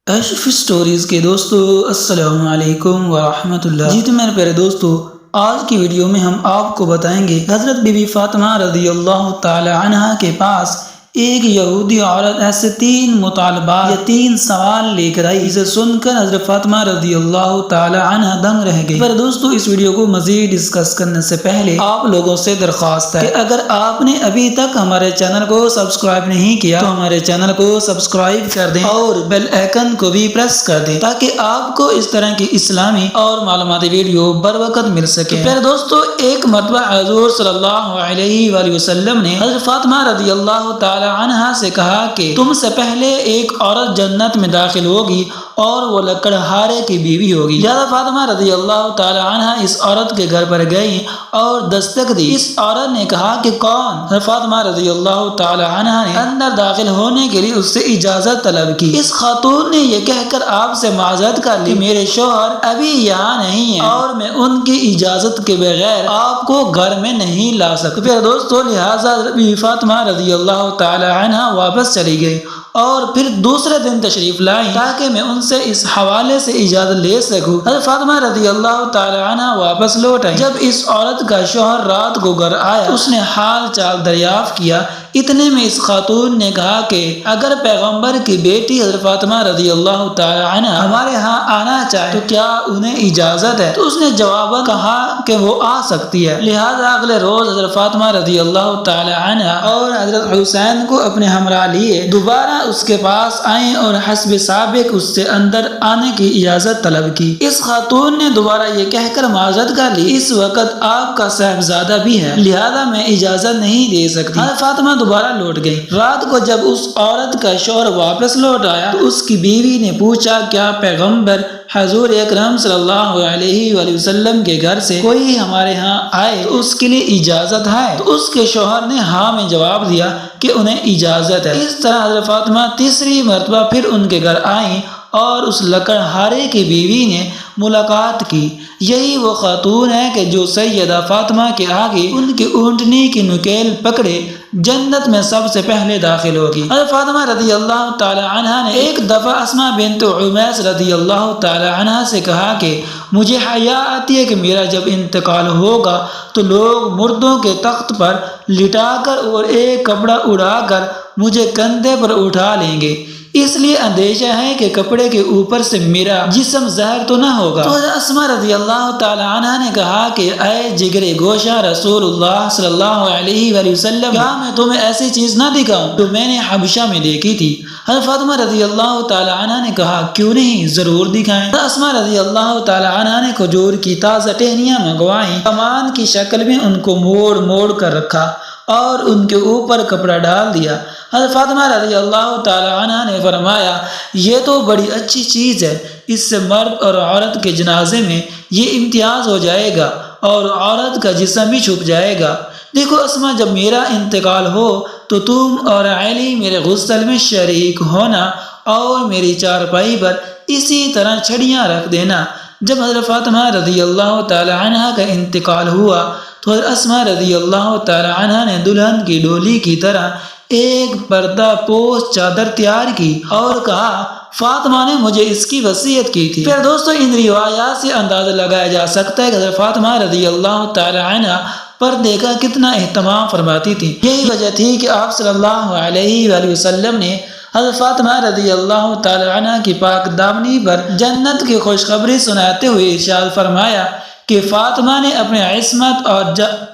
اشرف stories کے دوستو السلام علیکم ورحمۃ اللہ۔ جی تو میرے پیارے دوستو، آج کی ویڈیو میں ہم آپ کو بتائیں گے حضرت بی بی فاطمہ رضی اللہ تعالی عنہا کے پاس ایک یہودی عورت ایسے 3 مطالبات یا 3 سوال لے کر آئی، جسے سن کر حضرت فاطمہ رضی اللہ تعالی عنہا دنگ رہ گئی۔ پر دوستو، اس ویڈیو کو مزید ڈسکس کرنے سے پہلے آپ لوگوں سے درخواست ہے کہ اگر آپ نے ابھی تک ہمارے چینل کو سبسکرائب نہیں کیا تو ہمارے چینل کو سبسکرائب کر دیں اور بیل آئیکن کو بھی پریس کر دیں تاکہ آپ کو اس طرح کی اسلامی اور معلوماتی ویڈیو بر وقت مل سکے۔ پھر دوستو، ایک مرتبہ حضور صلی اللہ علیہ وآلہ وسلم نے حضرت فاطمہ رضی اللہ تعالی عنہا سے کہا کہ تم سے پہلے ایک عورت جنت میں داخل ہوگی اور وہ لکڑہارے کی بیوی ہوگی۔ حضرت فاطمہ رضی اللہ تعالی عنہا اس عورت کے گھر پر گئی اور دستک دی۔ اس عورت نے کہا کہ کون؟ حضرت فاطمہ رضی اللہ تعالی عنہا نے اندر داخل ہونے کے لیے اس سے اجازت طلب کی۔ اس خاتون نے یہ کہہ کر آپ سے معذرت کر لی کہ میرے شوہر ابھی یہاں نہیں ہیں اور میں ان کی اجازت کے بغیر آپ کو گھر میں نہیں لا سکتا۔ پھر دوستو، لہٰذا بی فاطمہ رضی اللہ تعالی عنہا واپس چلی گئی اور پھر دوسرے دن تشریف لائیں تاکہ میں ان سے اس حوالے سے اجازت لے سکوں۔ حضرت فاطمہ رضی اللہ تعالی عنہا واپس لوٹ آئی۔ جب اس عورت کا شوہر رات کو گھر آیا، اس نے حال چال دریافت کیا۔ اتنے میں اس خاتون نے کہا کہ اگر پیغمبر کی بیٹی حضرت فاطمہ رضی اللہ تعالی عنہا ہمارے ہاں آنا چاہے تو کیا انہیں اجازت ہے؟ تو اس نے جواباً کہا کہ وہ آ سکتی ہے۔ لہٰذا اگلے روز حضرت فاطمہ رضی اللہ تعالی عنہا اور حضرت حسین کو اپنے ہمراہ لیے دوبارہ اس کے پاس آئیں اور حسب سابق اس سے اندر آنے کی اجازت طلب کی۔ اس خاتون نے دوبارہ یہ کہہ کر معذرت کر لی، اس وقت آپ کا صاحبزادہ بھی ہے، لہذا میں اجازت نہیں دے سکتی۔ حضرت فاطمہ دوبارہ لوٹ گئی۔ رات کو جب اس عورت کا شوہر واپس لوٹ آیا تو اس کی بیوی نے پوچھا کیا پیغمبر حضور اکرم صلی اللہ علیہ وآلہ وسلم کے گھر سے کوئی ہمارے ہاں آئے تو اس کے لیے اجازت ہے؟ تو اس کے شوہر نے ہاں میں جواب دیا کہ انہیں اجازت ہے۔ اس طرح حضرت فاطمہ تیسری مرتبہ پھر ان کے گھر آئیں اور اس لکڑہارے کی بیوی نے ملاقات کی۔ یہی وہ خاتون ہے کہ جو سیدہ فاطمہ کے آگے ان کی اونٹنی کی نکیل پکڑے جنت میں سب سے پہلے داخل ہوگی۔ حضرت فاطمہ رضی اللہ تعالی عنہا نے ایک دفعہ اسماء بنت عمیس رضی اللہ تعالی عنہا سے کہا کہ مجھے حیا آتی ہے کہ میرا جب انتقال ہوگا تو لوگ مردوں کے تخت پر لٹا کر اور ایک کپڑا اڑا کر مجھے کندھے پر اٹھا لیں گے، اس لیے اندیشہ ہے کہ کپڑے کے اوپر سے میرا جسم ظاہر تو نہ ہوگا۔ تو اسماء رضی اللہ تعالی عنہا نے کہا کہ اے جگر گوشہ رسول اللہ صلی اللہ علیہ وآلہ وسلم، کیا میں تمہیں ایسی چیز نہ دکھاؤں جو میں نے حبشہ میں دیکھی تھی؟ حضرت فاطمہ رضی اللہ تعالی عنہا نے کہا کیوں نہیں، ضرور دکھائیں۔ اسماء رضی اللہ تعالی عنہا نے کھجور کی تازہ ٹہنیاں منگوائیں، کمان کی شکل میں ان کو موڑ موڑ کر رکھا اور ان کے اوپر کپڑا ڈال دیا۔ حضرت فاطمہ رضی اللہ تعالی عنہا نے فرمایا یہ تو بڑی اچھی چیز ہے، اس سے مرد اور عورت کے جنازے میں یہ امتیاز ہو جائے گا اور عورت کا جسم بھی چھپ جائے گا۔ دیکھو اسماء، جب میرا انتقال ہو تو تم اور علی میرے غسل میں شریک ہونا اور میری چارپائی پر اسی طرح چھڑیاں رکھ دینا۔ جب حضرت فاطمہ رضی اللہ تعالی عنہا کا انتقال ہوا تو حضرت اسماء رضی اللہ تعالی عنہا نے دلہن کی ڈولی کی طرح ایک پردہ پوش چادر تیار کی اور کہا فاطمہ نے مجھے اس کی وصیت کی تھی۔ پھر دوستو، ان روایات سے اندازہ لگایا جا سکتا ہے کہ حضرت فاطمہ رضی اللہ تعالی عنہا پردے کا کتنا اہتمام فرماتی تھی۔ یہی وجہ تھی کہ آپ صلی اللہ علیہ وآلہ وسلم نے حضرت فاطمہ رضی اللہ تعالی عنہا کی پاک دامنی پر جنت کی خوشخبری سناتے ہوئے ارشاد فرمایا کہ فاطمہ نے اپنے عصمت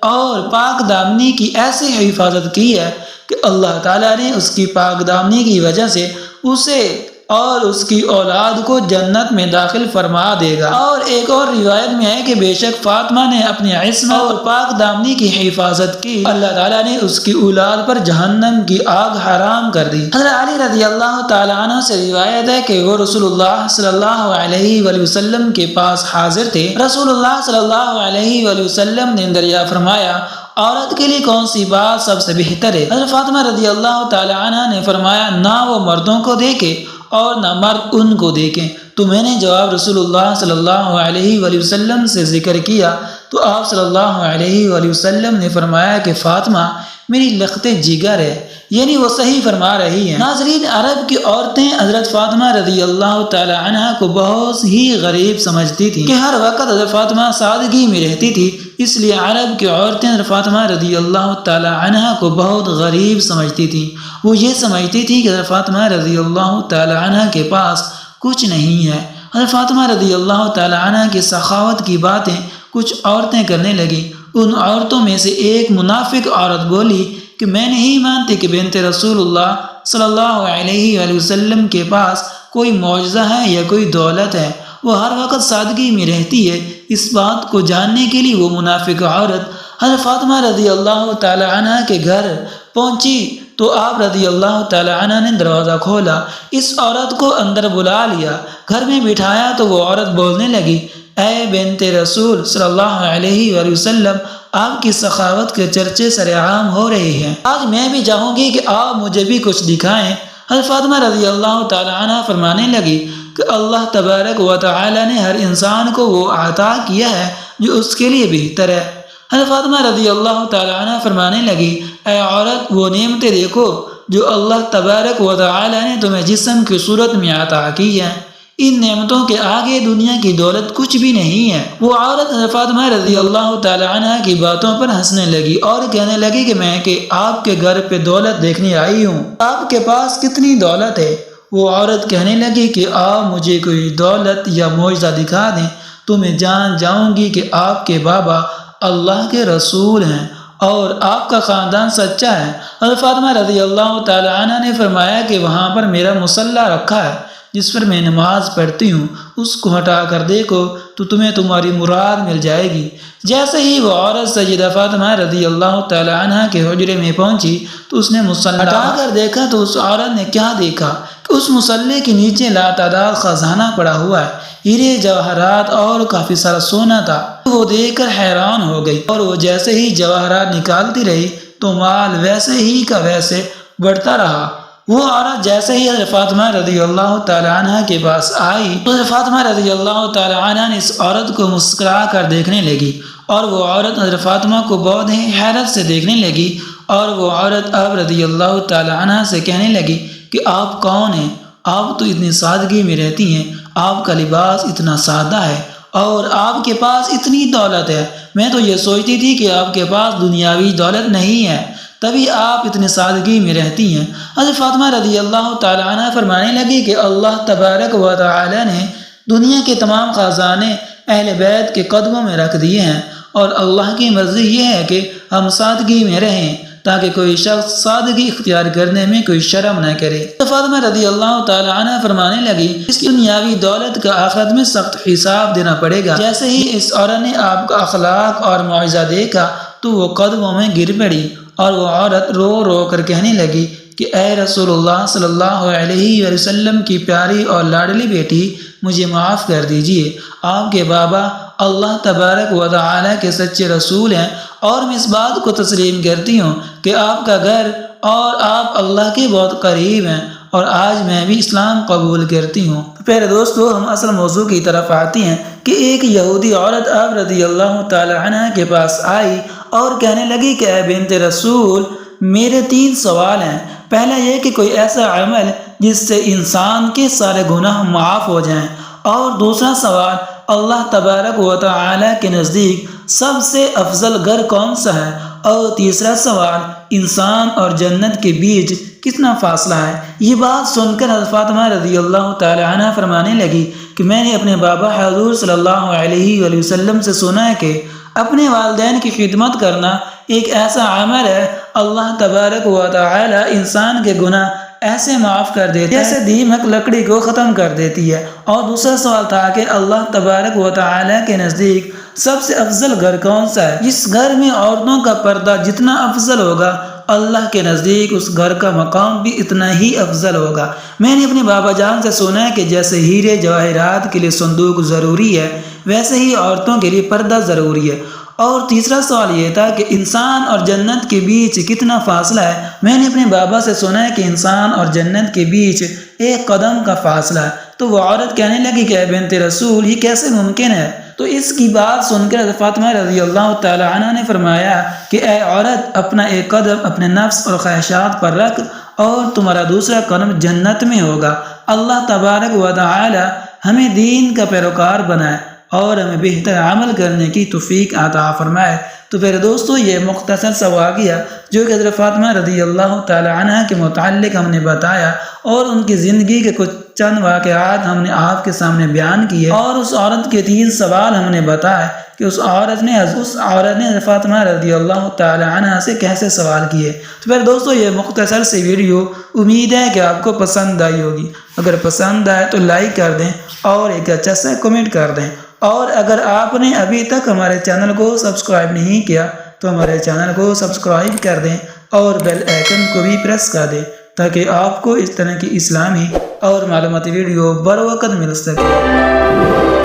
اور پاک دامنی کی ایسی حفاظت کی ہے کہ اللہ تعالیٰ نے اس کی پاک دامنی کی وجہ سے اسے اور اس کی اولاد کو جنت میں داخل فرما دے گا۔ اور ایک اور روایت میں ہے کہ بے شک فاطمہ نے اپنی عصمت اور پاک دامنی کی حفاظت کی، اللہ تعالیٰ نے اس کی اولاد پر جہنم کی آگ حرام کر دی۔ حضرت علی رضی اللہ تعالیٰ عنہ سے روایت ہے کہ وہ رسول اللہ صلی اللہ علیہ وآلہ وسلم کے پاس حاضر تھے۔ رسول اللہ صلی اللہ علیہ وآلہ وسلم نے دریافت فرمایا عورت کے لیے کون سی بات سب سے بہتر ہے؟ حضرت فاطمہ رضی اللہ تعالی عنہا نے فرمایا نہ وہ مردوں کو دیکھے اور نہ مرد ان کو دیکھیں۔ تو میں نے جواب رسول اللہ صلی اللہ علیہ وآلہ وسلم سے ذکر کیا تو آپ صلی اللہ علیہ وآلہ وسلم نے فرمایا کہ فاطمہ میری لخت جگر ہے، یعنی وہ صحیح فرما رہی ہیں۔ ناظرین، عرب کی عورتیں حضرت فاطمہ رضی اللہ تعالی عنہ کو بہت ہی غریب سمجھتی تھیں کہ ہر وقت حضرت فاطمہ سادگی میں رہتی تھی، اس لیے عرب کی عورتیں حضرت فاطمہ رضی اللہ تعالی عنہ کو بہت غریب سمجھتی تھیں۔ وہ یہ سمجھتی تھی کہ حضرت فاطمہ رضی اللہ تعالی عنہ کے پاس کچھ نہیں ہے۔ حضرت فاطمہ رضی اللہ تعالی عنہ کی سخاوت کی باتیں کچھ عورتیں کرنے لگیں۔ ان عورتوں میں سے ایک منافق عورت بولی کہ میں نہیں مانتی کہ بنت رسول اللہ صلی اللہ علیہ وآلہ وسلم کے پاس کوئی معجزہ ہے یا کوئی دولت ہے، وہ ہر وقت سادگی میں رہتی ہے۔ اس بات کو جاننے کے لیے وہ منافق عورت حضرت فاطمہ رضی اللہ تعالی عنہ کے گھر پہنچی تو آپ رضی اللہ تعالی عنہ نے دروازہ کھولا، اس عورت کو اندر بلا لیا، گھر میں بٹھایا تو وہ عورت بولنے لگی، اے بنت رسول صلی اللہ علیہ وآلہ وسلم، آپ کی سخاوت کے چرچے سرعام ہو رہے ہیں، آج میں بھی چاہوں گی کہ آپ مجھے بھی کچھ دکھائیں۔ حضرت فاطمہ رضی اللہ تعالی عنہ فرمانے لگی کہ اللہ تبارک و تعالی نے ہر انسان کو وہ عطا کیا ہے جو اس کے لیے بہتر ہے۔ حضرت فاطمہ رضی اللہ تعالی عنہ فرمانے لگی، اے عورت، وہ نعمتیں دیکھو جو اللہ تبارک و تعالی نے تمہیں جسم کی صورت میں عطا کی ہے، ان نعمتوں کے آگے دنیا کی دولت کچھ بھی نہیں ہے۔ وہ عورت حضرت فاطمہ رضی اللہ تعالی عنہ کی باتوں پر ہنسنے لگی اور کہنے لگی کہ میں آپ کے گھر پہ دولت دیکھنے آئی ہوں، آپ کے پاس کتنی دولت ہے؟ وہ عورت کہنے لگی کہ آپ مجھے کوئی دولت یا معجزہ دکھا دیں تو میں جان جاؤں گی کہ آپ کے بابا اللہ کے رسول ہیں اور آپ کا خاندان سچا ہے۔ حضرت فاطمہ رضی اللہ تعالی عنہ نے فرمایا کہ وہاں پر میرا مصلی رکھا ہے جس پر میں نماز پڑھتی ہوں، اس کو ہٹا کر دیکھو تو تمہیں تمہاری مراد مل جائے گی۔ جیسے ہی وہ عورت سیدہ فاطمہ رضی اللہ تعالی عنہ کے حجرے میں پہنچی تو اس نے مصلی ہٹا کر دیکھا تو اس عورت نے کیا دیکھا کہ اس مصلی کے نیچے لاتعداد خزانہ پڑا ہوا ہے، ہیرے جواہرات اور کافی سارا سونا تھا۔ وہ دیکھ کر حیران ہو گئی اور وہ جیسے ہی جواہرات نکالتی رہی تو مال ویسے ہی کا ویسے بڑھتا رہا۔ وہ عورت جیسے ہی حضرت فاطمہ رضی اللہ تعالی عنہ کے پاس آئی تو حضرت فاطمہ رضی اللہ تعالی عنہ نے اس عورت کو مسکرا کر دیکھنے لگی اور وہ عورت حضرت فاطمہ کو بہت ہی حیرت سے دیکھنے لگی اور وہ عورت آپ رضی اللہ تعالی عنہ سے کہنے لگی کہ آپ کون ہیں؟ آپ تو اتنی سادگی میں رہتی ہیں، آپ کا لباس اتنا سادہ ہے اور آپ کے پاس اتنی دولت ہے، میں تو یہ سوچتی تھی کہ آپ کے پاس دنیاوی دولت نہیں ہے، تبھی آپ اتنی سادگی میں رہتی ہیں۔ حضرت فاطمہ رضی اللہ تعالی عنہ فرمانے لگی کہ اللہ تبارک و تعالی نے دنیا کے تمام خزانے اہل بیت کے قدموں میں رکھ دیے ہیں اور اللہ کی مرضی یہ ہے کہ ہم سادگی میں رہیں تاکہ کوئی شخص سادگی اختیار کرنے میں کوئی شرم نہ کرے۔ فاطمہ رضی اللہ تعالی عنہ فرمانے لگی، اس کی دنیاوی دولت کا آخرت میں سخت حساب دینا پڑے گا۔ جیسے ہی اس عورت نے آپ کا اخلاق اور معجزہ دیکھا تو وہ قدموں میں گر پڑی اور وہ عورت رو رو کر کہنے لگی کہ اے رسول اللہ صلی اللہ علیہ وسلم کی پیاری اور لاڈلی بیٹی، مجھے معاف کر دیجئے، آپ کے بابا اللہ تبارک و تعالی کے سچے رسول ہیں اور میں اس بات کو تسلیم کرتی ہوں کہ آپ کا گھر اور آپ اللہ کے بہت قریب ہیں اور آج میں بھی اسلام قبول کرتی ہوں۔ پہلے دوستو، ہم اصل موضوع کی طرف آتی ہیں کہ ایک یہودی عورت آپ رضی اللہ تعالی عنہ کے پاس آئی اور کہنے لگی کہ اے بنت رسول، میرے 3 سوال ہیں۔ پہلا یہ کہ کوئی ایسا عمل جس سے انسان کے سارے گناہ معاف ہو جائیں، اور دوسرا سوال اللہ تبارک و تعالی کے نزدیک سب سے افضل گھر کون سا ہے، اور تیسرا سوال انسان اور جنت کے بیچ کتنا فاصلہ ہے۔ یہ بات سن کر حضرت فاطمہ رضی اللہ تعالی عنہ فرمانے لگی کہ میں نے اپنے بابا حضور صلی اللہ علیہ وآلہ وسلم سے سنا ہے کہ اپنے والدین کی خدمت کرنا ایک ایسا عمل ہے اللہ تبارک و تعالی انسان کے گناہ ایسے معاف کر دیتے ہیں جیسے دیمک لکڑی کو ختم کر دیتی ہے۔ اور دوسرا سوال تھا کہ اللہ تبارک و تعالی کے نزدیک سب سے افضل گھر کون سا ہے، جس گھر میں عورتوں کا پردہ جتنا افضل ہوگا اللہ کے نزدیک اس گھر کا مقام بھی اتنا ہی افضل ہوگا۔ میں نے اپنے بابا جان سے سنا ہے کہ جیسے ہیرے جواہرات کے لیے صندوق ضروری ہے، ویسے ہی عورتوں کے لیے پردہ ضروری ہے۔ اور تیسرا سوال یہ تھا کہ انسان اور جنت کے بیچ کتنا فاصلہ ہے۔ میں نے اپنے بابا سے سنا ہے کہ انسان اور جنت کے بیچ 1 قدم کا فاصلہ ہے۔ تو وہ عورت کہنے لگی کہ اے بنت رسول، یہ کیسے ممکن ہے؟ تو اس کی بات سن کر حضرت فاطمہ رضی اللہ تعالی عنہ نے فرمایا کہ اے عورت، اپنا ایک قدم اپنے نفس اور خواہشات پر رکھ اور تمہارا دوسرا قدم جنت میں ہوگا۔ اللہ تبارک و تعالی ہمیں دین کا پیروکار بنائے اور ہمیں بہتر عمل کرنے کی توفیق عطا فرمائے۔ تو پھر دوستو، یہ مختصر سا واقعہ جو کہ حضرت فاطمہ رضی اللہ تعالی عنہ کے متعلق ہم نے بتایا، اور ان کی زندگی کے کچھ چند واقعات ہم نے آپ کے سامنے بیان کیے، اور اس عورت کے 3 سوال ہم نے بتائے کہ اس عورت نے حضرت فاطمہ رضی اللہ تعالی عنہ سے کیسے سوال کیے۔ تو پھر دوستو، یہ مختصر سی ویڈیو امید ہے کہ آپ کو پسند آئی ہوگی۔ اگر پسند آئے تو لائک کر دیں اور ایک اچھا سا کمنٹ کر دیں، اور اگر آپ نے ابھی تک ہمارے چینل کو سبسکرائب نہیں کیا تو ہمارے چینل کو سبسکرائب کر دیں اور بیل آئیکن کو بھی پریس کر دیں تاکہ آپ کو اس طرح کی اسلامی اور معلوماتی ویڈیو بر وقت مل سکے۔